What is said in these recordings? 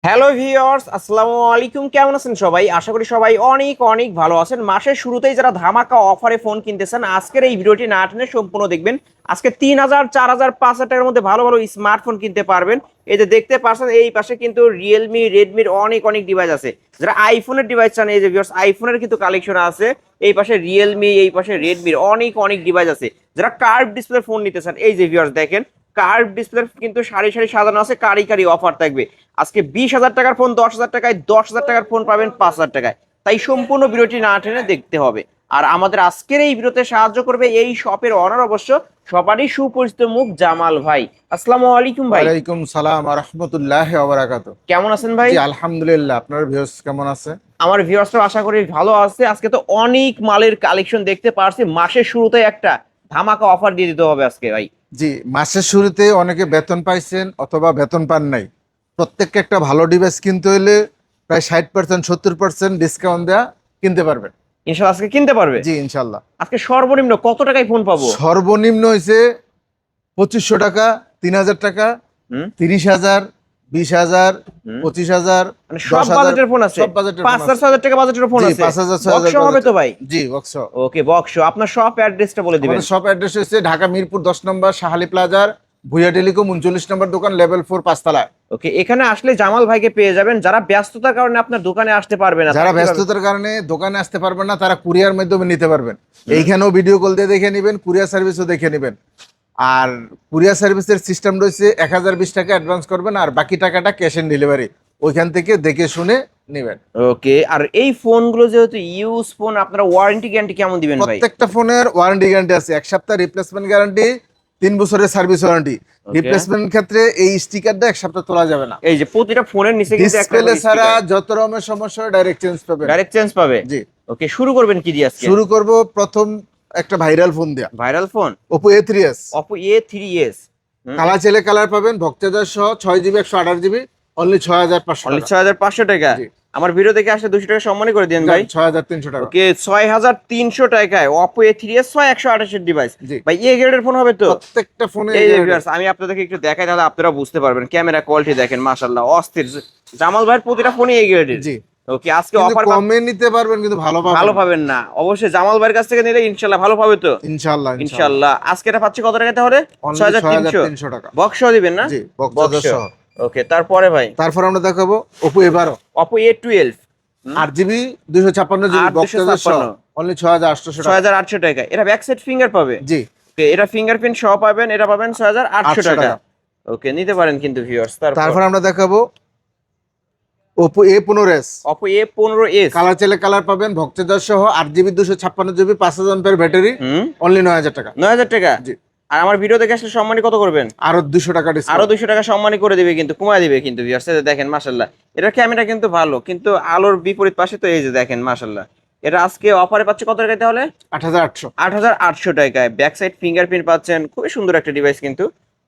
Hello viewers, আসসালামু আলাইকুম। কেমন আছেন সবাই? আশা করি সবাই অনেক অনেক ভালো আছেন। মাসের শুরুতেই যারা ধামাকা অফারে ফোন কিনতেছেন, আজকের এই ভিডিওটি না টেনে সম্পূর্ণ দেখবেন। আজকে ৩,০০০, ৪,০০০, ৫,০০০ টাকার মধ্যে ভালো ভালো স্মার্টফোন কিনতে পারবেন। এই যে দেখতে পাচ্ছেন, এই পাশে কিন্তু রিয়েলমি, রেডমির অনেক অনেক ডিভাইস আছে। যারা আইফোনের ডিভাইস চান, এই যে ভিউয়ার্স, আইফোনের কিন্তু কালেকশন আছে। এই পাশে রিয়েলমি, এই পাশে রেডমির অনেক অনেক ডিভাইস আছে। যারা কার্ভ ডিসপ্লে ফোন নিতে চান, এই যে ভিউয়ার্স দেখেন, কার্ভ ডিসপ্লে কিন্তু সারি সারি সাজানো আছে, কারি কারি অফার থাকবে। আজকে 20,000 টাকার ফোন 10,000 টাকায়, 10,000 টাকার ফোন পাবেন 5,000 টাকায়। তাই সম্পূর্ণ ভিডিওটি না টেনে দেখতে হবে। আর আমাদের আজকের এই ভিডিওতে সাহায্য করবে এই শপের অনার, অবশ্য সবারই সুপরিচিত মুখ, জামাল ভাই। আসসালামু আলাইকুম ভাই। ওয়ালাইকুম সালাম ওয়া রাহমাতুল্লাহি ওয়া বারাকাতুহু। কেমন আছেন ভাই? জি আলহামদুলিল্লাহ, আপনার ভিউয়ার্স কেমন আছে? আমার ভিউয়ার্সরা আশা করি ভালো আছে। আজকে তো অনেক মালের কালেকশন দেখতে পারছি। মাসের শুরুতে একটা ধামাকা অফার দিয়ে দিতে হবে আজকে ভাই। জি, মাসের শুরুতে অনেকে বেতন পাইছেন অথবা বেতন পান নাই, প্রত্যেককে একটা ভালো ডিভাইস কিনতে হলে প্রায় 60% 70% ডিসকাউন্ট দেয়া কিনতে পারবেন। ইনশাআল্লাহ আজকে কিনতে পারবে। জি ইনশাল্লাহ। আজকে সর্বনিম্ন কত টাকায় ফোন পাবো? সর্বনিম্ন হয়েছে 2500 টাকা, 3000 টাকা, হুম 30,000, 20,000, হুম 25,000, মানে সব 10,000, বাজেটের ফোন আছে। সব বাজেটের ফোন 5,000, আছে। 6,000 টাকা বাজেটের ফোন জি আছে। 5,000, বক্স 6,000 হবে তো ভাই? জি বক্স। ওকে, বক্স। আপনার শপ অ্যাড্রেসটা বলে দিবেন। আমাদের শপ অ্যাড্রেস হচ্ছে ঢাকা মিরপুর 10 নম্বর শাহালি প্লাজার, ভুইয়া টেলিকম 39 নম্বর দোকান, লেভেল 4, 5 তলায়। ওকে, এখানে আসলে জামাল ভাইকে পেয়ে যাবেন। যারা ব্যস্ততার কারণে আপনার দোকানে আসতে পারবে না, যারা তারা কিভাবে? ব্যস্ততার কারণে দোকানে আসতে পারবেন না, তারা কুরিয়ার মাধ্যমে নিতে পারবেন। এইখানেও ভিডিও কল দিয়ে দেখে নেবেন, কুরিয়ার সার্ভিসও দেখে নেবেন। আর কুরিয়ার সার্ভিসের সিস্টেম রয়েছে 1020 টাকা অ্যাডভান্স করবেন, আর বাকি টাকাটা ক্যাশ অন ডেলিভারি ওইখান থেকে দেখে শুনে নেবেন। ওকে, আর এই ফোনগুলো যেহেতু ইউজ ফোন, আপনারা ওয়ারেন্টি গ্যারান্টি কেমন দিবেন ভাই? প্রত্যেকটা ফোনের ওয়ারেন্টি গ্যারান্টি আছে, 1 সপ্তাহ রিপ্লেসমেন্ট গ্যারান্টি, 3 বছরের সার্ভিস ওয়ারেন্টি। ওকে, রিপ্লেসমেন্ট ক্ষেত্রে এই স্টিকারটা 1 সপ্তাহ তোলা যাবে না। এই যে প্রতিটা ফোনের নিচে কিন্তু একটা ডিসপ্লে ছাড়া যত রকমের সমস্যা ডাইরেক্ট চেঞ্জ পাবেন। ডাইরেক্ট চেঞ্জ পাবে। জি, ওকে, শুরু করবেন কি দিয়ে আজকে? শুরু করব প্রথম একটা ভাইরাল ফোন দেয়া, viral phone Oppo A3s। Oppo A3s। Colour চাইলে কালার পাবেন, ভক্তদের সহ 6 GB 128 GB, অনলি 6,500 অনলি টাকা। 6,500 টাকা। জি। আমার ভিডিও দেখে আসলে 200 টাকা সম্মানই করে দিন ভাই। 6,300 টাকা। ওকে, 6,300 টাকায় Oppo A3s 128 এর ডিভাইস। জি, ভাই এ গ্রেডের ফোন হবে তো? প্রত্যেকটা ফোনে এই যে ভিউয়ার্স, আমি আপনাদেরকে একটু দেখাই, তাহলে আপনারা বুঝতে পারবেন। ক্যামেরা কোয়ালিটি দেখেন, মাশাআল্লাহ অস্থির। জামাল ভাইয়ের প্রতিটা ফোনই এই গ্রেডের। জি, ওকে, আজকে কিন্তু অফার কমে নিতে পারবেন কিন্তু ভালো পাবেন। ভালো পাবেন না। অবশ্যই জামাল ভাইয়ের কাছ থেকে নিলে ইনশাআল্লাহ ভালো পাবে তো। ইনশাআল্লাহ ইনশাআল্লাহ। আজকে এটা পাচ্ছি কত টাকা তাহলে? অনলি 6,300 6,300 টাকা। বক্স সহ দিবেন না? জি, বক্স ভক্তদের সহ। ওকে, তারপরে ভাই তারপর আমরা দেখাবো Oppo A12, Oppo A12 8 GB 256 GB, 8 ভক্তদের সহ 256 অনলি 6,800 টাকা। 6,800 টাকা। এটা ব্যাক সাইড ফিঙ্গার পাবে। জি, ওকে, এটা ফিঙ্গারপ্রিন্ট সহ পাবেন। এটা পাবেন 6,800 800 টাকা। টাকা। ওকে, নিতে পারেন কিন্তু ভিউয়ার্স। তারপর আমরা দেখাবো Oppo A15s। Oppo A15s। Colour চাইলে কালার পাবেন, ভক্তদের সহ 8 GB 256 GB, 5,000 mAh ব্যাটারি, হুম অনলি 9,000 টাকা। 9,000 টাকা। জি, আর আমার ভিডিও দেখে আসলে সম্মানী কত করবেন? আরো 200 টাকা আরো ডিসকাউন্ট। 200 টাকা সম্মানী করে দিবে, কিন্তু কমায় দিবে কিন্তু ভিউয়ার্স। এই যে দেখেন, মাশাআল্লাহ এটার ক্যামেরা কিন্তু ভালো, কিন্তু আলোর বিপরীত পাশে তো এই যে দেখেন, মাশাআল্লাহ। এটা আজকে অফারে পাচ্ছে কত টাকায় তাহলে? 8,800। 8,800 টাকায়। ব্যাক সাইড ফিঙ্গারপ্রিন্ট পাচ্ছেন। খুবই সুন্দর একটা ডিভাইস কিন্তু।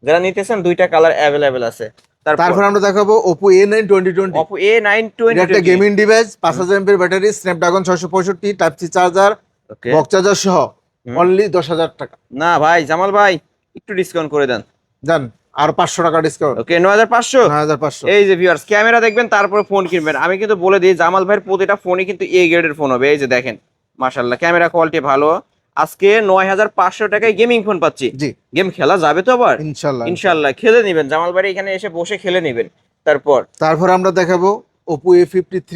যারা নিতেছেন, দুইটা কালার অ্যাভেলেবেল আছে। তারপর আমরা দেখাবো Oppo A9 2020। Oppo A9 এটা একটা 2020। Gaming device, 5,000 mAh battery, Snapdragon 665, type C charger, okay, box charger সহ হুম। অনলি 10,000 টাকা। না ভাই, জামাল ভাই একটু ডিসকাউন্ট করে দেন। জান, আর 500 টাকা ডিসকাউন্ট, ওকে, 9,500। 9,500। এই যে ভিউয়ার্স, ক্যামেরা দেখবেন তারপরে ফোন কিনবেন। আমি কিন্তু বলে দিই, জামাল ভাইয়ের প্রতিটা ফোনই কিন্তু এ গ্রেডের ফোন হবে। এই যে দেখেন, মাশাআল্লাহ ক্যামেরা কোয়ালিটি ভালো। আজকে 9,500 টাকায় গেমিং ফোন পাচ্ছি। জি, গেম খেলা যাবে তো আবার? ইনশাআল্লাহ। ইনশাআল্লাহ খেলে নেবেন। জামাল ভাই এখানে এসে বসে খেলে নেবেন। তারপর আমরা দেখাবো Oppo A53,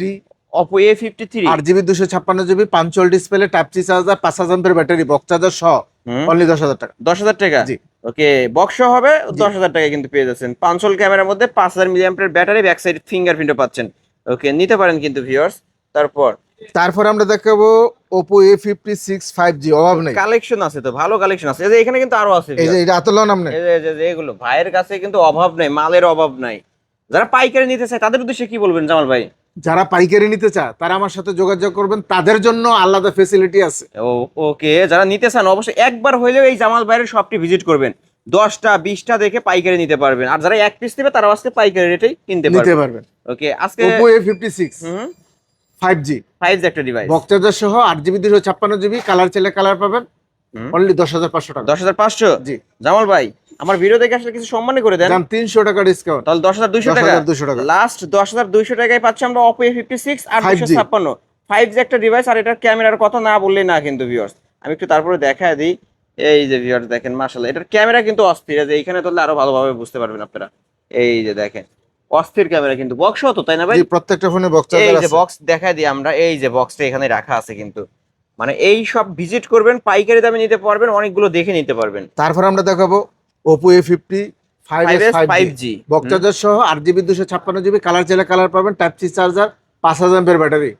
Oppo A53। 8 GB 256 GB, punch hole display, type C charger, 5,000 mAh battery, box charger সহ হুম অনলি 10,000 টাকা। 10,000 টাকা। জি, ওকে, বক্স হবে জি। 10,000 টাকা কিন্তু পেয়ে যাচ্ছেন। 500 ক্যামেরার মধ্যে 5,000 মিলিঅ্যাম্পিয়ার ব্যাটারি, ব্যাক সাইড ফিঙ্গারপ্রিন্টও পাচ্ছেন। ওকে, নিতে পারেন কিন্তু ভিউয়ার্স। তারপর আমরা দেখাবো Oppo A56 5G, অভাব নেই। কালেকশন আছে তো, ভালো কালেকশন আছে। এই যে এখানে কিন্তু আরো আছে এই যে viewers। এটা এত নাম নেই। এই যে এগুলো ভাইয়ের কাছে কিন্তু অভাব নাই, মালের অভাব নাই। যারা পাইকারি নিতে চায় তাদের উদ্দেশ্যে কি বলবেন জামাল ভাই? যারা পাইকারি নিতে চায় তারা আমার সাথে যোগাযোগ করবেন, তাদের জন্য আলাদা ফেসিলিটি আছে। ওকে, যারা নিতে চান অবশ্যই একবার হইলেও এই জামাল ভাইয়ের শপটি ভিজিট করবেন। 10টা 20টা দেখে পাইকারি নিতে পারবেন। আর যারা এক পিস নেবে তারা আজকে পাইকারি রেটেই কিনতে নিতে পারবেন। পারবেন। ওকে, আজকে Oppo A56 হুম 5G, 5 একটা ডিভাইস। বক্স চার্জার সহ 8 GB 256 GB, কালার চাইলে কালার পাবেন, হুম অনলি 10,500 টাকা। 10,500। জি, জামাল ভাই আমার ভিডিও দেখে আসলে কিছু সম্মানই করে দেন। জান 300 টাকা ডিসকাউন্ট, তাহলে 10,200 টাকা, 10,200 টাকা। লাস্ট 10,200 টাকায় পাচ্ছি আমরা Oppo A56 আর 5G 256 5G একটা ডিভাইস। আর এটার ক্যামেরার কথা না বললেই না কিন্তু ভিউয়ার্স, আমি একটু তারপরে দেখায় দিই। এই যে ভিউয়ার্স দেখেন, মাশাআল্লাহ এটার ক্যামেরা কিন্তু অস্থির, যে এইখানে ধরলে আরো ভালোভাবে বুঝতে পারবেন আপনারা। এই যে দেখেন অস্থির ক্যামেরা, কিন্তু বক্স তো তাই না ভাই? জি, প্রত্যেকটা ফোনে বক্স এই চার্জার যে আছে। বক্স দেখায় দিই আমরা, এই যে বক্সটা এখানে রাখা আছে কিন্তু, মানে এই সব ভিজিট করবেন, পাইকারি দামে নিতে পারবেন, অনেকগুলো দেখে নিতে পারবেন। তারপর আমরা দেখাবো Oppo A50 5s 5G box charger সহ 8GB 256GB, কালার চাইলে কালার পাবেন, টাইপ সি চার্জার, 5000 এর ব্যাটারি,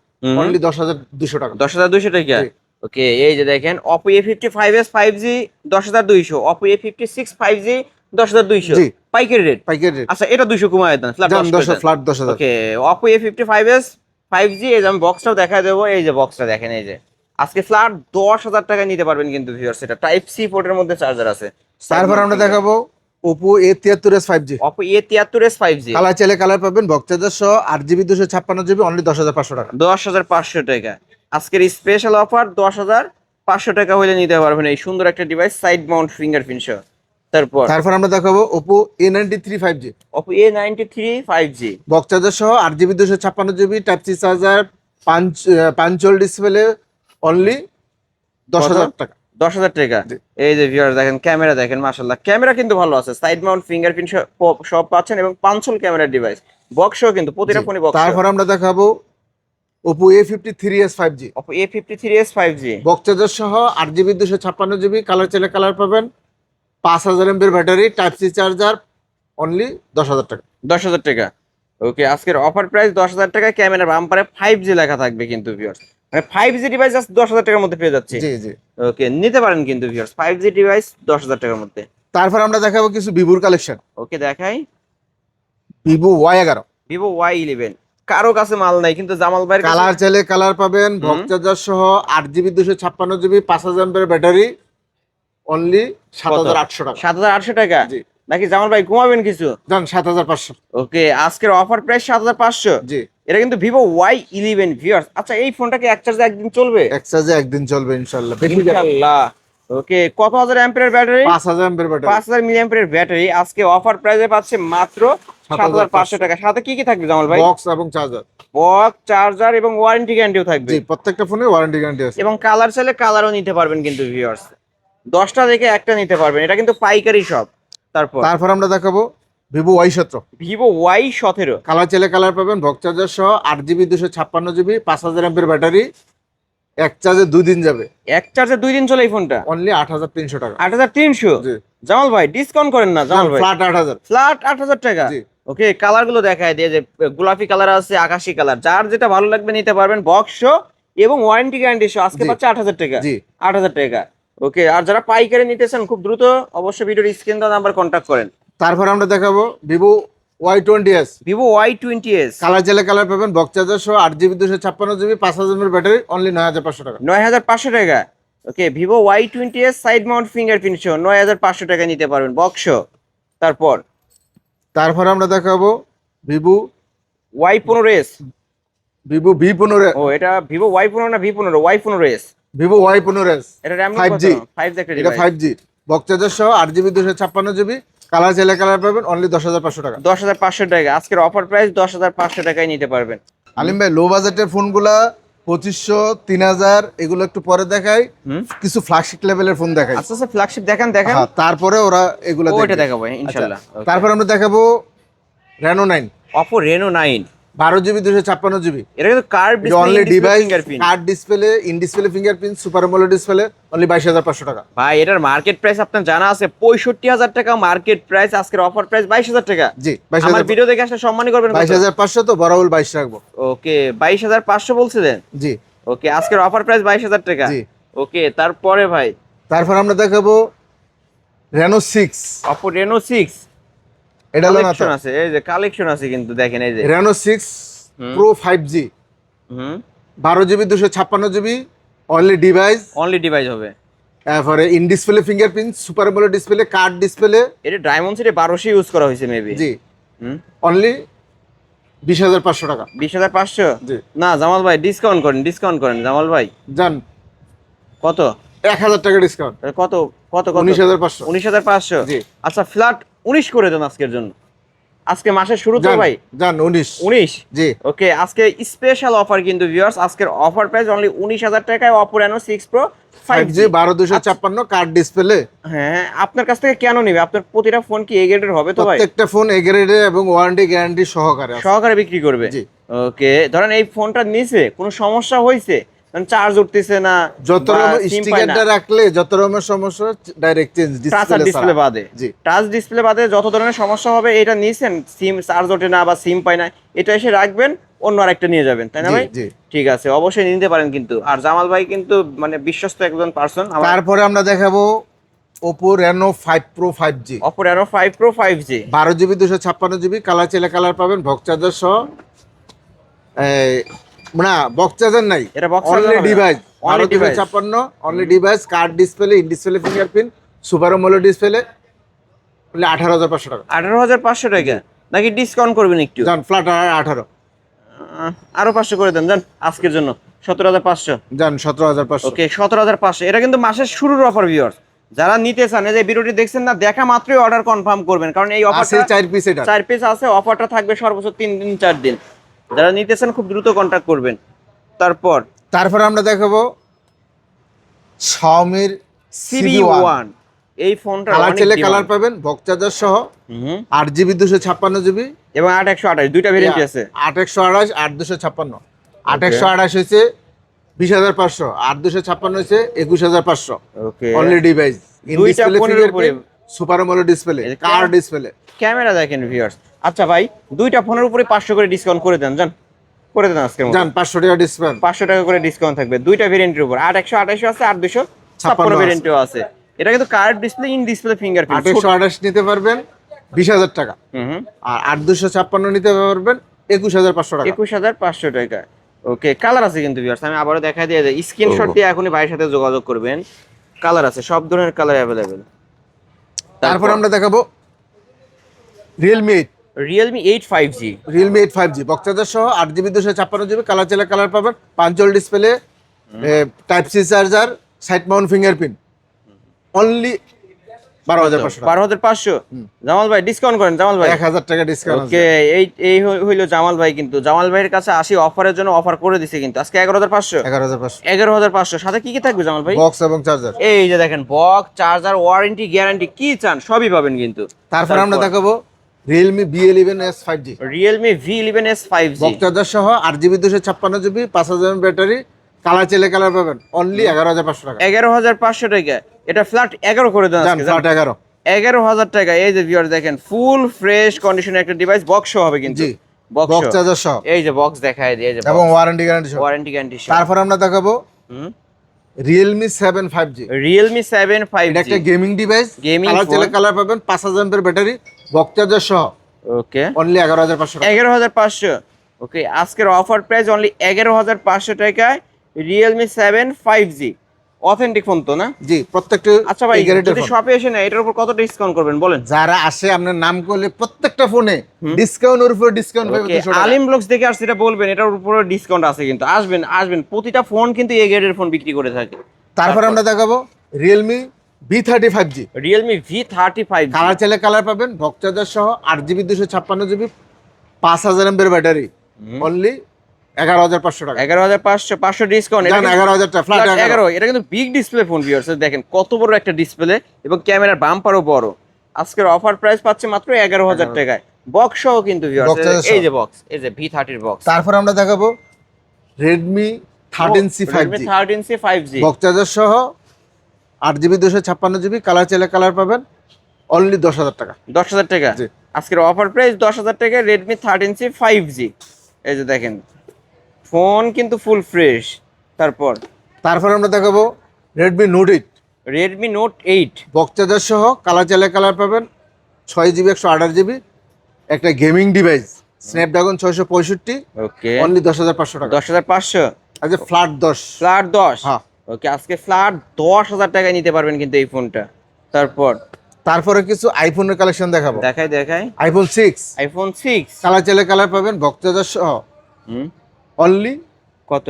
অনলি 10,200 টাকা। 10,200 টাকা। জি। ওকে, এই যে দেখেন Oppo A50 5s 5G 10,200, Oppo A56 5G 10,200 জি। পাইকারি রেট। পাইকারি রেট। আচ্ছা এটা 200 কমায় দেন, ফ্ল্যাট জান 10 ফ্ল্যাট 10,000। ওকে, Oppo A50 5s 5G, এই যে আমি বক্সটাও দেখায় দেবো, এই যে বক্সটা দেখেন, এই যে আজকে ফ্ল্যাট 10,000 টাকায় নিতে পারবেন কিন্তু ভিউয়ার্স। এটা টাইপ সি পোর্টের মধ্যে চার্জার আছে। তারপর আমরা দেখাবো Oppo A73s 5G, Oppo A73s 5G colour চাইলে কালার পাবেন, বক্স চার্জার সহ 8GB 256GB, অনলি 10,500 টাকা। 10,500 টাকা। আজকের স্পেশাল অফার 10,500 টাকা হলে নিতে পারবেন এই সুন্দর একটা ডিভাইস, সাইড মাউন্ট ফিঙ্গারপ্রিন্ট সহ। তারপর আমরা দেখাবো Oppo A93 5G, Oppo A93 5G box charger সহ 8GB 256GB, type C charger, punch hole display, only 10,000 টাকা। 10,000 টাকা। জি। এই যে ভিউয়ার দেখেন, ক্যামেরা দেখেন, মাশাআল্লাহ ক্যামেরা কিন্তু ভালো আছে, সাইড মাউন্ট ফিঙ্গারপ্রিন্ট সব পাচ্ছেন এবং পাঁচল ক্যামেরা ডিভাইস, বক্সও কিন্তু প্রতিটা ফোনে বক্স। তারপর আমরা দেখাবো Oppo A53s 5G, Oppo A53s 5G box charger সহ 8GB 256GB, কালার চাইলে কালার পাবেন, 5000 এর battery, type C charger, only 10,000 টাকা। 10,000 টাকা। ওকে, আজকের অফার প্রাইস 10,000 টাকা, ক্যামেরা বাম্পারে 5G লেখা থাকবে কিন্তু ভিউয়ার্স, মানে 5G ডিভাইস জাস্ট 10,000 টাকার মধ্যে পেয়ে যাচ্ছে। জি জি। ওকে, নিতে পারেন কিন্তু ভিউয়ার্স 5G ডিভাইস 10,000 টাকার মধ্যে। তারপর আমরা দেখাবো কিছু ভিভোর কালেকশন। ওকে, দেখাই ভিভো Y11, Vivo Y11, কারো কাছে মাল নাই কিন্তু জামাল ভাইয়ের কাছে। কালার চাইলে কালার পাবেন, বক্স চার্জার সহ 8GB 256GB, 5000 এর ব্যাটারি, অনলি 7,800 টাকা। 7,800 টাকা। জি। নাকি জামাল ভাই ঘুমাবেন কিছু? জান 7,500। ওকে, আজকের অফার প্রাইস 7,500। জি। এটা কিন্তু Vivo Y11 ভিউয়ার্স। আচ্ছা, এই ফোনটা কি এক চার্জে একদিন চলবে? এক চার্জে একদিন চলবে ইনশাআল্লাহ। ইনশাআল্লাহ। ওকে, কত হাজার অ্যাম্পিয়ারের ব্যাটারি? 5000 এর ব্যাটারি, 5,000 মিলি অ্যাম্পিয়ারের ব্যাটারি। আজকে অফার প্রাইসে পাচ্ছে মাত্র 7,500 টাকা। সাথে কি কি থাকবে জামাল ভাই? বক্স এবং চার্জার। বক্স, চার্জার এবং ওয়ারেন্টি গ্যারান্টিও থাকবে। জি, প্রত্যেকটা ফোনে ওয়ারেন্টি গ্যারান্টি আছে। এবং কালার চাইলে কালারও নিতে পারবেন কিন্তু ভিউয়ার্স, 10টা দেখে একটা নিতে পারবেন। এটা কিন্তু পাইকারি সব। তারপর আমরা দেখাবো Vivo Y17, Vivo Y17, colour চাইলে কালার পাবেন, বক্স চার্জার সহ 8GB 256GB, 5000 এর ব্যাটারি, এক চার্জে 2 দিন যাবে, এক চার্জে 2 দিন চলে এই ফোনটা। অনলি 8,300 টাকা। 8,300। জি। জামাল ভাই ডিসকাউন্ট করেন না জামাল ভাই, ফ্ল্যাট 8,000। ফ্ল্যাট 8,000 টাকা। জি। ওকে, কালার গুলো দেখায় দিয়ে, যে গোলাপি কালার আছে, আকাশি কালার, যার যেটা ভালো লাগবে নিতে পারবেন, বক্স এবং ওয়ারেন্টি গ্যারান্টি সহ আজকে জি। পাচ্ছে 8,000 টাকা। জি। 8,000 টাকা। ওকে, আর যারা পাইকারি নিতেছেন খুব দ্রুত অবশ্যই ভিডিওর স্ক্রিন দেওয়া নাম্বার কন্ট্যাক্ট করেন। তারপর আমরা দেখাবো Vivo Y20s, Vivo Y20s, colour চাইলে কালার পাবেন, বক্স চার্জার সহ 8GB 256GB, 5000 এর ব্যাটারি, অনলি 9,500 টাকা। 9,500 টাকা। ওকে, Vivo Y20s side mount fingerprint সহ 9,500 টাকা নিতে পারবেন, বক্স। তারপর আমরা দেখাবো ভিভো Y15s। ভিভো V15, ও, এটা Vivo Y15 না V15? Y15s। ভিভো Y15s, এটা RAM 5G, 5 একটা এটা ডিভাইস। 5G, বক্স চার্জার সহ 8GB 256GB, কালার চাইলে কালার পাবেন, অনলি 10,500 টাকা। 10,500 টাকা। আজকের অফার প্রাইস 10,500 টাকায় নিতে পারবেন। আলিম ভাই, লো বাজেটের ফোনগুলা 2,500, 3,000 এগুলো একটু পরে দেখাই, কিছু ফ্ল্যাগশিপ লেভেলের ফোন দেখাই। আচ্ছা আচ্ছা, ফ্ল্যাগশিপ দেখেন। হ্যাঁ, তারপরে ওরা এগুলা ওইটা দেখবে। দেখাবো ইনশাআল্লাহ। আচ্ছা, তারপর আমরা দেখাবো Reno 9, Oppo Reno 9, 12GB 256GB, এটা কিন্তু curve only display device, fingerprint. Card display, in display fingerprint, super AMOLED display, only 22,500 টাকা। ভাই, এটার মার্কেট প্রাইস আপনার জানা আছে 65,000 টাকা মার্কেট প্রাইস, আজকের অফার প্রাইস 22,000 টাকা। জি, আমার 22,500, ভিডিও দেখে আসলে সম্মানই করবেন। 22,500 তো বরাবর 22 রাখবো। ওকে, 22,500 বলছিলেন। জি। ওকে, আজকের অফার প্রাইস 22,000 টাকা। জি। ওকে, তারপরে ভাই তারপর আমরা দেখাবো Reno 6, Oppo Reno 6 এটা হলো না তো, কালেকশন আছে, এই যে কালেকশন আছে কিন্তু দেখেন, এই যে Reno 6 Pro 5G, 12GB 256GB, only device, only device হবে। তারপরে in display fingerprint, super AMOLED display, card display. এটা ডায়মন্ড সিটি 1200 ইউজ করা হয়েছে মেবি। জি, অনলি 20,500 টাকা। 20,500। জি। না জামাল ভাই, ডিসকাউন্ট করেন জামাল ভাই। জান কত? 1,000 টাকা ডিসকাউন্ট। কত? কত কত 19,500 19,500 জি। আচ্ছা ফ্ল্যাট 19 করে দেন আজকের জন্য। আজকে মাসের শুরু তো ভাই জান 19 জি। ওকে আজকে স্পেশাল অফার কিন্তু ভিউয়ার্স, আজকের অফার প্রাইস অনলি 19,000 টাকায় Oppo Reno 6 Pro 5G 5G। 12256 card display. হ্যাঁ আপনার কাছ থেকে কেন নেবে? আপনার প্রতিটা ফোন কি এ গ্রেডের হবে তো ভাই? প্রত্যেকটা ফোন এ গ্রেডে এবং ওয়ারেন্টি গ্যারান্টি সহকারে আছে। সহকারে বিক্রি করবে? জি। ওকে ধরেন এই ফোনটা নিচে কোনো সমস্যা হয়েছে, চার্জ উঠতেছে না, যত রকম স্টিকারটা রাখলে যত রকমের সমস্যা ডাইরেক্ট চেঞ্জ টাচ ডিসপ্লে বাদে, জি। টাচ ডিসপ্লে বাদে যত ধরনের সমস্যা হবে এটা নিছেন, সিম চার্জ ওঠে না বা সিম পায় না, এটা এসে রাখবেন, অন্য আরেকটা নিয়ে যাবেন, তাই না জি, ভাই? জি। ঠিক আছে, অবশ্যই নিতে পারেন কিন্তু। আর জামাল ভাই কিন্তু মানে বিশ্বস্ত একজন পারসন। তারপরে আমরা দেখাবো Oppo Reno 5 Pro 5G Oppo Reno 5 Pro 5G 12GB 256GB colour চাইলে কালার পাবেন, বক্স চার্জার সহ। না বক্স চার্জার নাই, এটা box অনলি charger হবে না। Device. Only 1256 only device, card display, in display fingerprint, super AMOLED display, 18,500 টাকা। 18,500 টাকা নাকি ডিসকাউন্ট করবেন একটু? জান ফ্ল্যাট 18, আরো 500 করে দেন জান আজকের জন্য 17,500। জান 17,500। ওকে 17,500। এটা কিন্তু মাসের শুরুর অফার ভিউয়ার্স, যারা নিতে চান এই যে ভিডিওটি দেখছেন না, দেখা মাত্রই অর্ডার কনফার্ম করবেন, কারণ এই আছে অফারটা 4 পিস এটা। 4 পিস আছে, অফারটা থাকবে সর্বোচ্চ 3 দিন 4 দিন। যারা নিতে চান খুব দ্রুত কন্টাক্ট করবেন। তারপর আমরা দেখাবো Xiaomi CB1 এই ফোনটা কালার অনেক চাইলে demand। কালার পাবেন, বক্স চার্জার সহ, 8GB 256GB এবং 8/128 দুইটা ভেরিয়েন্ট আছে। 8/128 8/256। 8/128 হয়েছে 20,500, 8/256 হয়েছে 21,500। ওকে অনলি ডিভাইস, ইন দুইটা ডিসপ্লে ফোনের উপরে ফিঙ্গারপ্রিন্ট, সুপার অ্যামোলেড ডিসপ্লে, এই যে কার ডিসপ্লে। ক্যামেরা দেখেন ভিউয়ার্স। আচ্ছা ভাই দুইটা ফোনের উপরে 500 করে ডিসকাউন্ট করে দেন জান, করে দেন আজকের মতো। জান 500 টাকা ডিসকাউন্ট। 500 টাকা করে ডিসকাউন্ট থাকবে দুইটা ভেরিয়েন্টের উপর। 8/128 আছে, 8/256 আছে। ভেরিয়েন্টও আছে। এটা কিন্তু card display, in display fingerprint. 8/128 নিতে পারবেন 20,000 টাকা, আর 8/256 নিতে পারবেন 21,500 টাকা। 21,500 টাকা। ওকে কালার আছে কিন্তু ভিউয়ার্স, আমি আবারও দেখাই দিয়ে যাই, স্ক্রিনশট দিয়ে এখনই ভাইয়ের সাথে যোগাযোগ করবেন। কালার আছে, সব ধরনের কালার অ্যাভেলেবেল। তারপর আমরা দেখাবো Realme 8 Realme 8 5G Realme 8 5G box charger সহ, 8GB 256GB কালার চাইলে কালার পাবেন, 5 display, type C charger, side mount fingerprint, only 12,500 টাকা। 12,500। জামাল ভাই ডিসকাউন্ট করেন জামাল ভাই। 1,000 টাকা ডিসকাউন্ট আছে। ওকে এই হইলো জামাল ভাই, কিন্তু জামাল ভাইয়ের কাছে আসি অফারের জন্য, অফার করে দিছে কিন্তু আজকে 11,500। 11,500 11,500 সাথে কি কি থাকবে জামাল ভাই? বক্স এবং চার্জার। এই যে দেখেন বক্স, চার্জার, ওয়ারেন্টি, গ্যারান্টি, কি চান সবই পাবেন কিন্তু। তারপর আমরা দেখাবো Realme B11s 5G Realme V11s 5G box charger সহ, 8GB 256GB, 5,000 ব্যাটারি, কালার চাইলে কালার পাবেন, অনলি 11,500 টাকা। 11,500 টাকা। এটা ফ্ল্যাট 11 করে দেন জান আজকে ফ্ল্যাট 11। 11,000 টাকা। এই যে ভিউয়ার দেখেন ফুল ফ্রেশ কন্ডিশনের একটা ডিভাইস, বক্স হবে কিন্তু। জি, বক্স চার্জার সহ এই যে বক্স দেখায় দিয়ে, এই যে এবং ওয়ারেন্টি গ্যারান্টি সহ। Warranty guarantee. তারপর আমরা দেখাবো Realme 7 5G Realme 7 এটা 5G একটা গেমিং ডিভাইস, Gaming কালার চাইলে phone। কালার পাবেন, 5,000 এর ব্যাটারি, বক্স চার্জার সহ, ওকে অনলি 11,500 টাকা। 11,500। ওকে আজকের অফার প্রাইস অনলি 11,500 টাকায় Realme 7 5G অথেন্টিক ফোন তো না? জি, প্রত্যেকটা। আচ্ছা ভাই গ্যারেন্টি যদি শপে এসে না এটার উপর কত ডিসকাউন্ট করবেন বলেন? যারা আসে আপনার নাম করলে প্রত্যেকটা ফোনে ডিসকাউন্টের উপর ডিসকাউন্ট পাবে ওকে 200 টাকা। আলিম ব্লগস দেখে আসছে, এটা বলবেন এটার উপরে ডিসকাউন্ট আছে কিন্তু। আসবেন প্রতিটা ফোন কিন্তু এই গ্রেডের ফোন বিক্রি করে থাকে। তারপর আমরা দেখাবো Realme B30 5G Realme V30 5G colour চাইলে কালার পাবেন, বক্স চার্জার সহ, 8GB 256GB, 5,000 এর ব্যাটারি, অনলি 11,500 টাকা। 11,500 500 ডিসকাউন্ট। জান 11,000 টাকা ফ্ল্যাট 11। এটা কিন্তু বিগ ডিসপ্লে ফোন ভিউয়ার্স, দেখেন কত বড় একটা ডিসপ্লে এবং ক্যামেরার বাম্পারও বড়। আজকের অফার প্রাইস পাচ্ছে মাত্র 11,000 টাকায়, বক্স সহ কিন্তু ভিউয়ার্স। Box charger এই সহ। যে বক্স, এই যে V30 এর বক্স। তারপর আমরা দেখাবো Redmi 13C 5G 13C 5G box charger সহ, 8GB 256GB কালার চাইলে কালার পাবেন, অনলি 10,000 টাকা। 10,000 টাকা। জি। আজকের অফার প্রাইস 10,000 টাকা Redmi 13C 5G। এই যে দেখেন ফোন কিন্তু ফুল ফ্রেশ। তারপর আমরা দেখাবো Redmi Note 8 Redmi Note 8 box charger সহ, কালার চাইলে কালার পাবেন, 6GB 128GB, একটা gaming device, Snapdragon 665, okay only 10,500 টাকা। 10,500 আচ্ছা ফ্ল্যাট 10। ফ্ল্যাট 10। হ্যাঁ। ওকে আজকে ফ্ল্যাট 10,000 টাকায় নিতে পারবেন কিন্তু এই ফোনটা। তারপরে কিছু আইফোনের কালেকশন দেখাবো। দেখাই আইফোন 6 iPhone 6 কালার চাইলে কালার পাবেন, বক্স চার্জার সহ, অনলি কত?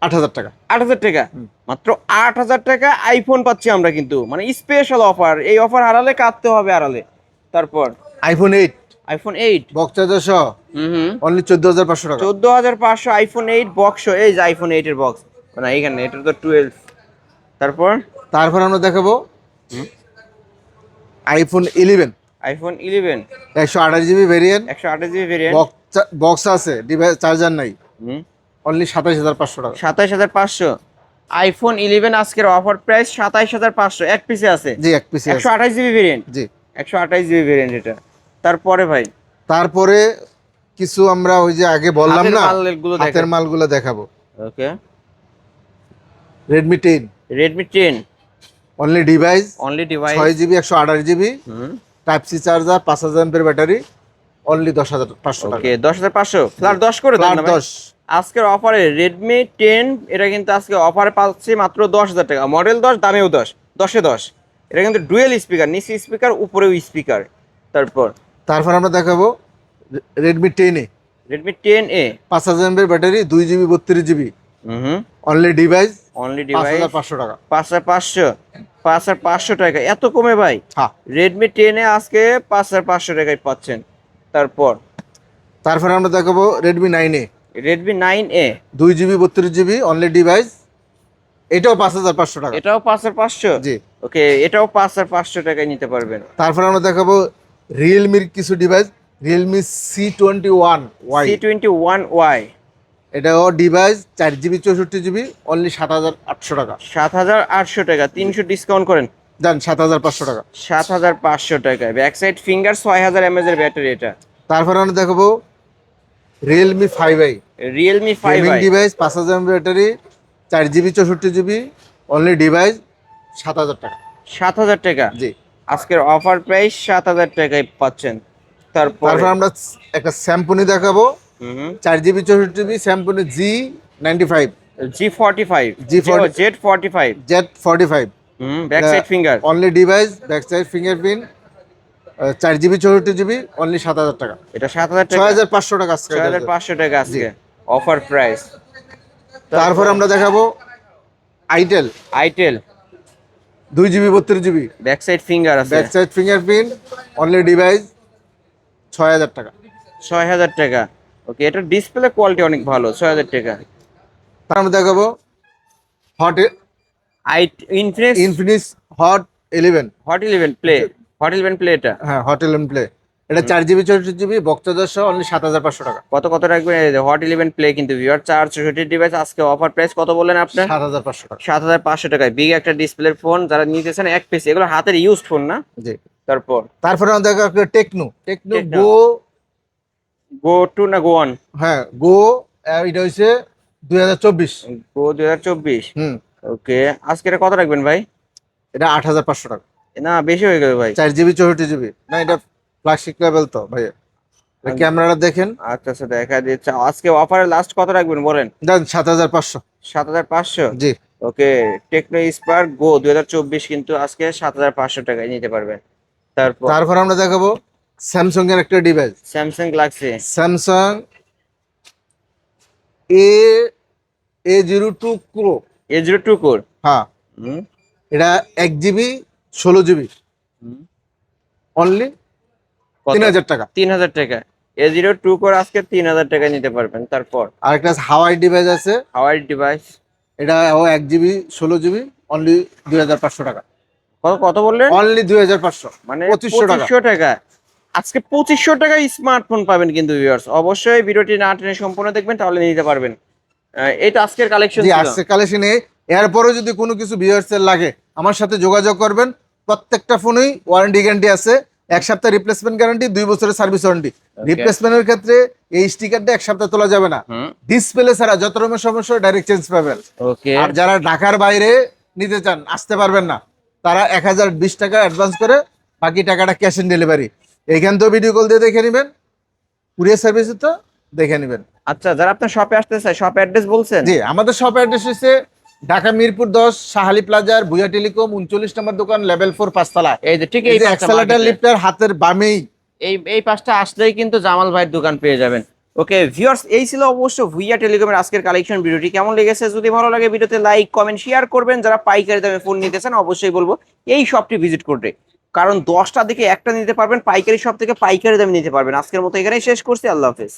8,000 টাকা। 8,000 টাকা, মাত্র 8,000 টাকা আইফোন পাচ্ছি আমরা কিন্তু, মানে স্পেশাল অফার। এই অফার হারালে কাটতে হবে আড়ালে। তারপর আইফোন 8 আইফোন 8, বক্স চার্জার সহ হুম, অনলি 14,500 টাকা। 14,500 আইফোন 8 বক্স। এই যে আইফোন 8 এর বক্স, মানে এইখানে এটা তো 12। তারপর তারপর আমরা দেখাবো iPhone 11 iPhone 11 128 GB variant, 128 GB variant, box আছে, ডিভাইস চার্জার নাই, হুম, অনলি 27,500 টাকা। 27,500 আইফোন 11 আজকের অফার প্রাইস 27,500, এক পিসে আছে। জি, এক পিসে আছে। 128 জিবি ভেরিয়েন্ট, জি। 128 জিবি ভেরিয়েন্ট এটা। তারপরে ভাই তারপরে কিছু আমরা ওই যে আগে বললাম হাতের না, মালগুলো হাতের দেখান। মালগুলো দেখাবো। Okay, Redmi 10 Redmi 10 only device, only device, 6 GB 128 GB, hmm, type C charger, 5,000 ampere battery, only 10,500 টাকা। ওকে 10,500 ফ্ল্যাট 10 করে দেন ফ্ল্যাট না ভাই। 10। আজকের অফারে রেডমি 10 এটা কিন্তু আজকে অফারে পাচ্ছি মাত্র 10,000 টাকা। মডেল 10, দামেও 10, 10-এ 10। এটা কিন্তু ডুয়েল স্পিকার, নিচে স্পিকার উপরেও স্পিকার। তারপর আমরা দেখাবো Redmi 10 Redmi 10A, 5,000 ampere battery, 2 GB 32 GB, হুম, অনলি ডিভাইস অনলি ডিভাইস 5,500 টাকা। 5,500 টাকা, এত কমে ভাই? হ্যাঁ। রেডমি 10 আজকে 5,500 টাকায় পাচ্ছেন। তারপর আমরা দেখাবো Redmi 9 Redmi 9A, 2 GB 32 GB, only device, এটাও 5,500 টাকা। এটাও 5,500। জি। ওকে, এটাও 5,500 টাকায় নিতে পারবেন। তারপর আমরা দেখাবো রিয়েলমির কিছু ডিভাইস, রিয়েলমি C21Y, C21Y, এটাও ডিভাইস 4 জিবি 64 জিবি, অনলি 7,800 টাকা। 7,800 টাকা, 300 ডিসকাউন্ট করেন, জান 7,500 টাকা। 7,500 টাকায়। ব্যাক সাইড ফিঙ্গার, 6,000 mAh এর ব্যাটারি এটা। তারপর আমরা দেখাবো Realme 5i, Realme gaming 5i, device, 5,000 mAh battery, 4 GB 64 GB, only device 7,000 টাকা। 7,000 টাকা, জি। আজকের অফার প্রাইস 7,000 টাকায় পাচ্ছেন। তারপর আমরা একটা স্যামসুনি দেখাবো, 4 GB 64 GB, Samsung G95, G45, G45, Z45, Z45, back side finger, only device, back side fingerprint, 4 GB 64 GB, only 7,000 টাকা। এটা 7,000 টাকা, 6,500 টাকা আজকে। 6,500 টাকা আজকে অফার প্রাইস। তারপর আমরা দেখাবো itel, itel 2 GB 32 GB, back side finger আছে, back side fingerprint, only device 6,000 টাকা। 6,000 টাকা। ওকে, এটার ডিসপ্লে কোয়ালিটি অনেক ভালো, 6,000 টাকা। তারপর আমরা দেখাবো hot Infinix hot 11, hot 11 play, hot 11 play এটা হ্যাঁ হট 11 প্লে, এটা 4 জিবি 64 জিবি, বক্স চার্জার সহ, অনলি 7,500 টাকা। কত রাখবেন? এই যে হট 11 প্লে কিন্তু ভিউয়ার 464 ডিভাইস, আজকে অফার প্রাইস কত বললেন আপনি? 7,500 টাকা। 7,500 টাকায় বিগ একটা ডিসপ্লের ফোন যারা নিতেছেন এক পিস, এগুলো হাতের ইউজ ফোন না? জি। তারপর আমরা দেখাবো টেকনো Tecno, গো, গো 2 না গো 1? হ্যাঁ গো, এটা হইছে 2024। গো 2024। হুম, ওকে, আজকে এটা কত রাখবেন ভাই? এটা 8,500 টাকা। না, বেশি হয়ে গেল ভাই। 4 জিবি 64 জিবি, না এটা ফ্ল্যাগশিপ লেভেল তো ভাই। ক্যামেরাটা দেখেন। আচ্ছা, দেখা দিচ্ছে। আজকে অফারে লাস্ট কত রাখবেন বলেন? দেন 7,500। 7,500। জি। ওকে, টেকনো স্পার্ক গো 2024 কিন্তু আজকে 7,500 টাকায় নিতে পারবেন। তারপর আমরা দেখাবো স্যামসাং এর একটা device, Samsung Galaxy Samsung A02 Pro, A02 core. হ্যাঁ হুম, এটা 1 জিবি 16 জিবি, অনলি 3,000 টাকা। 3,000 টাকা। A02 কোর আজকে 3,000 টাকায় নিতে পারবেন। তারপর আরেকটা হাওয়াই ডিভাইস আছে, হাওয়াই ডিভাইস, এটা 1 জিবি 16 জিবি, অনলি 2,500 টাকা। কত বললেন? অনলি 2,500, মানে 2,500 টাকা। আজকে 2,500 টাকায় স্মার্টফোন পাবেন কিন্তু ভিউয়ার্স। অবশ্যই ভিডিওটি না টেনে সম্পূর্ণ দেখবেন, তাহলে নিতে পারবেন। এটা আজকের কালেকশন জি, ছিল। আজকে কালেকশনে এরপরও যদি কোনো কিছু ভিউয়ার্সের লাগে আমার সাথে যোগাযোগ করবেন। প্রত্যেকটা ফোনেই ওয়ারেন্টি গ্যারান্টি আছে, 1 সপ্তাহ রিপ্লেসমেন্ট গ্যারান্টি, 2 বছরের সার্ভিস ওয়ারেন্টি। রিপ্লেসমেন্টের ক্ষেত্রে এই স্টিকারটা 1 সপ্তাহ তোলা যাবে না, ডিসপ্লে ছাড়া যত রকমের সমস্যা ডাইরেক্ট চেঞ্জ পাবেন। ওকে, আর যারা ঢাকার বাইরে নিতে চান, আসতে পারবেন না, তারা 1,020 টাকা অ্যাডভান্স করে বাকি টাকাটা ক্যাশ অন ডেলিভারি। এইখান তো ভিডিও কল দিয়ে দেখে নেবেন, কুরিয়ার সার্ভিসে তো দেখে নেবেন। আচ্ছা, যারা আপনার শপে আসতে চায়, শপ অ্যাড্রেস বলছেন? জি, আমাদের শপ অ্যাড্রেস হচ্ছে ঢাকা মিরপুর 10 শাহালি প্লাজার ভুয়া টেলিকম 39 নম্বর দোকান, লেভেল 4 5 তলা। এই যে ঠিক এই এই যে এক্সেলেটর লিফটের হাতের বামেই। এই পাশটা আসলেই কিন্তু জামাল ভাইয়ের দোকান পেয়ে যাবেন। ওকে ভিউয়ার্স, এই ছিল অবশ্য ভুইয়া টেলিকমের আজকের কালেকশন। ভিডিওটি কেমন লেগেছে, যদি ভালো লাগে ভিডিওতে লাইক কমেন্ট শেয়ার করবেন। যারা পাইকারি দামে ফোন নিতেছেন অবশ্যই বলবো এই শপটি ভিজিট করতে, কারণ 10টা দিকে একটা নিতে পারবেন, পাইকারি শপ থেকে পাইকারি দামে নিতে পারবেন। আজকের মতো এখানেই শেষ করছি, আল্লাহ হাফেজ।